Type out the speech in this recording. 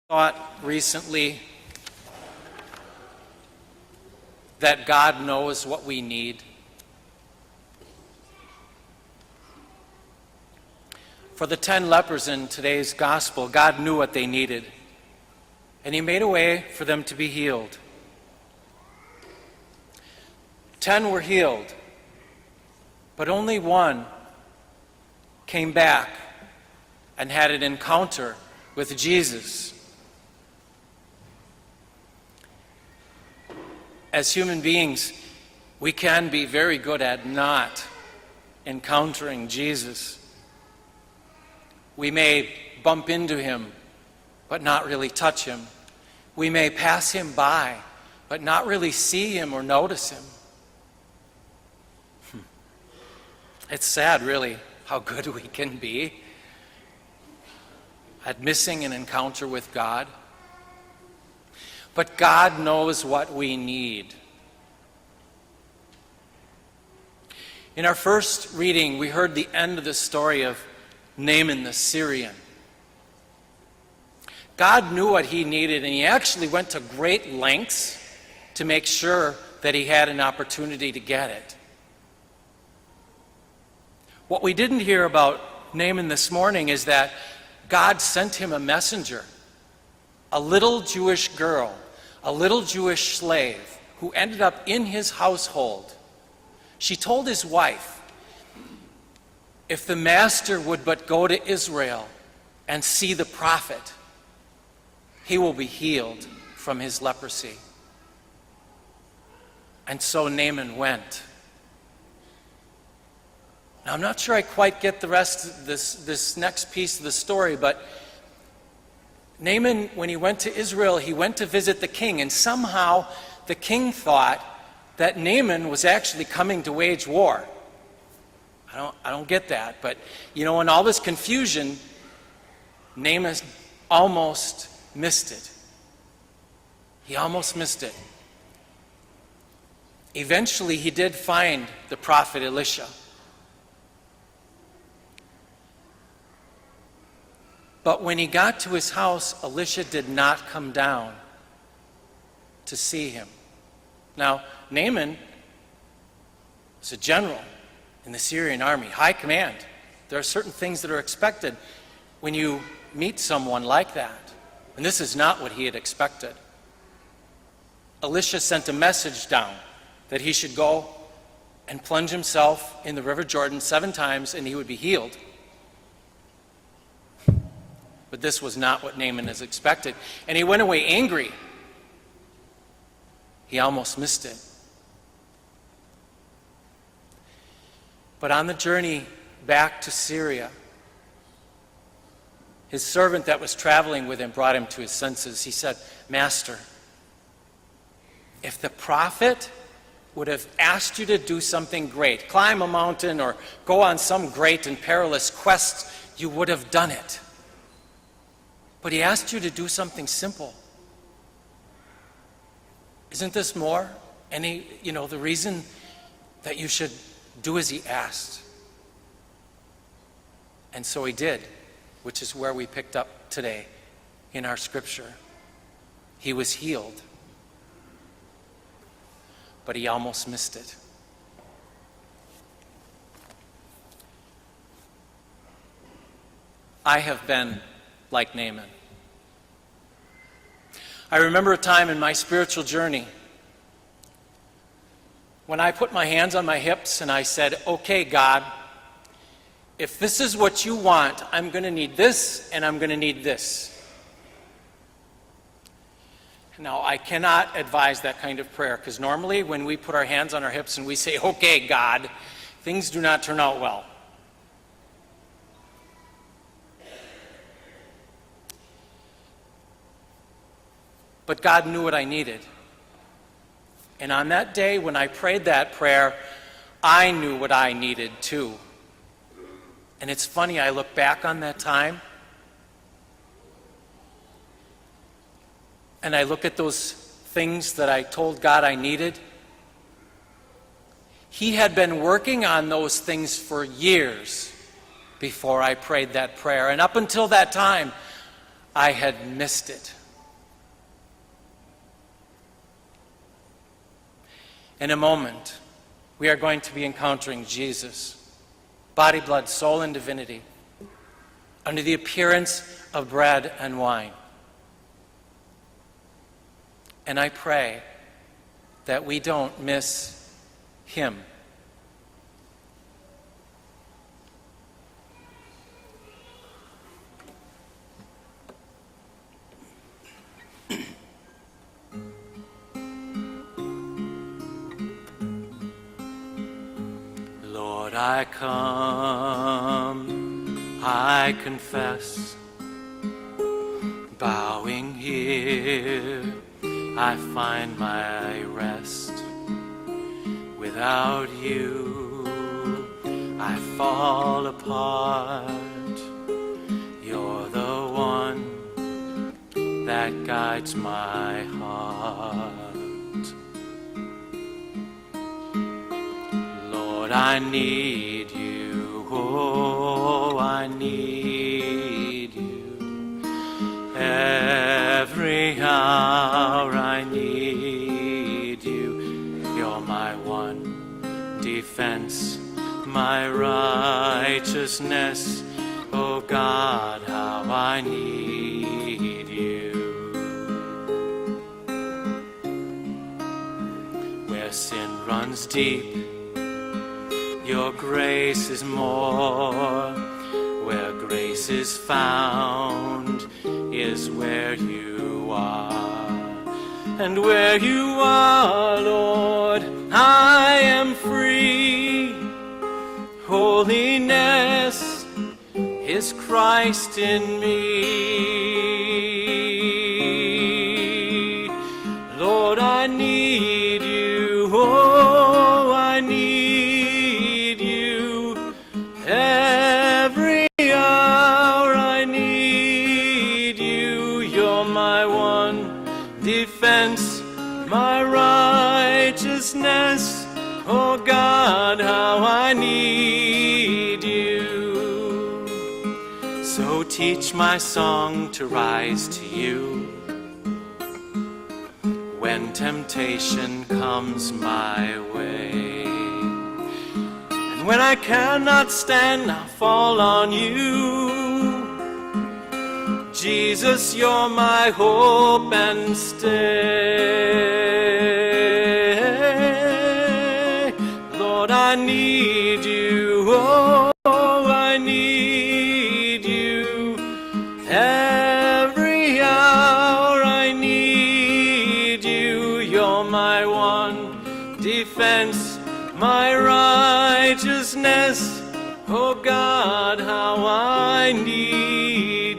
Thought recently that God knows what we need. For the 10 lepers in today's gospel, God knew what they needed, and He made a way for them to be healed. 10 were healed, but only one came back and had an encounter with Jesus. As human beings, we can be very good at not encountering Jesus. We may bump into Him, but not really touch Him. We may pass Him by, but not really see Him or notice Him. It's sad, really, how good we can be at missing an encounter with God. But God knows what we need. In our first reading, we heard the end of the story of Naaman the Syrian. God knew what he needed, and He actually went to great lengths to make sure that he had an opportunity to get it. What we didn't hear about Naaman this morning is that God sent him a messenger, a little Jewish girl, a little Jewish slave who ended up in his household. She told his wife, if the master would but go to Israel and see the prophet, he will be healed from his leprosy. And so Naaman went. Now, I'm not sure I quite get the rest of this next piece of the story, but Naaman, when he went to Israel, he went to visit the king, and somehow the king thought that Naaman was actually coming to wage war. I don't get that, but in all this confusion, Naaman almost missed it. He almost missed it. Eventually, he did find the prophet Elisha. But when he got to his house, Elisha did not come down to see him. Now, Naaman was a general in the Syrian army, high command. There are certain things that are expected when you meet someone like that. And this is not what he had expected. Elisha sent a message down that he should go and plunge himself in the River Jordan 7 times and he would be healed. But this was not what Naaman has expected. And he went away angry. He almost missed it. But on the journey back to Syria, his servant that was traveling with him brought him to his senses. He said, Master, if the prophet would have asked you to do something great, climb a mountain or go on some great and perilous quest, you would have done it. But he asked you to do something simple. Isn't this more? The reason that you should do as he asked. And so he did, which is where we picked up today in our scripture. He was healed, but he almost missed it. I have been like Naaman. I remember a time in my spiritual journey when I put my hands on my hips and I said, okay, God, if this is what you want, I'm going to need this and I'm going to need this. Now, I cannot advise that kind of prayer because normally when we put our hands on our hips and we say, okay, God, things do not turn out well. But God knew what I needed. And on that day when I prayed that prayer, I knew what I needed too. And it's funny, I look back on that time and I look at those things that I told God I needed. He had been working on those things for years before I prayed that prayer. And up until that time, I had missed it. In a moment, we are going to be encountering Jesus, body, blood, soul, and divinity, under the appearance of bread and wine. And I pray that we don't miss him. Lord, I come, I confess, bowing here, I find my rest. Without you, I fall apart. You're the one that guides my heart. Lord, I need you, oh, I need you. Every hour I need you. You're my one defense, my righteousness. Oh God, how I need you. Where sin runs deep, your grace is more. Where grace is found is where you are. And where you are, Lord, I am free. Holiness is Christ in me. Lord, I need you. Oh, I need you. Every hour I need you. You're my one defense, my righteousness. Oh God, how I need you. So teach my song to rise to you. When temptation comes my way, and when I cannot stand, I'll fall on you. Jesus, you're my hope and stay. Lord, I need you. Oh, I need you. Every hour I need you. You're my one defense, my righteousness. Oh God, how I need